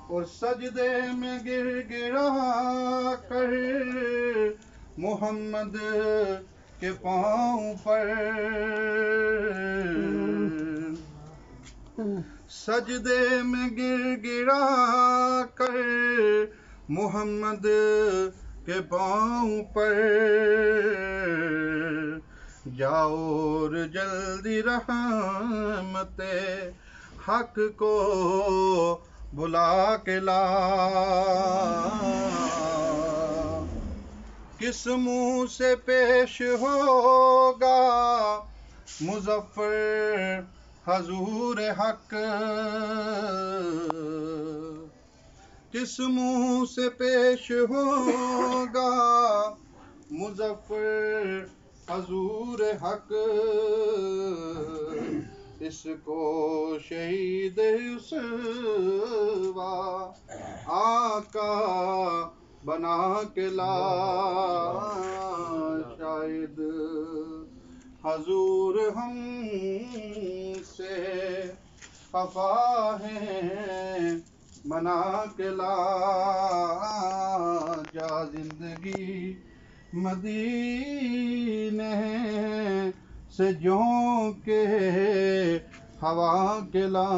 اور سجدے میں گر گرا کر محمد کے پاؤں پر، سجدے میں گر گرا کر محمد کے پاؤں پر، جاؤ اور جلدی رحمت حق کو بلا کے لا، کس منہ سے پیش ہوگا مظفر حضور حق، کس منہ سے پیش ہوگا مظفر حضور حق، اس کو شہید یسوع آقا بنا کے لا، شاید حضور ہم سے خفا ہیں منا کے لا، جا زندگی مدینے سے جوں کے ہوا کے لا،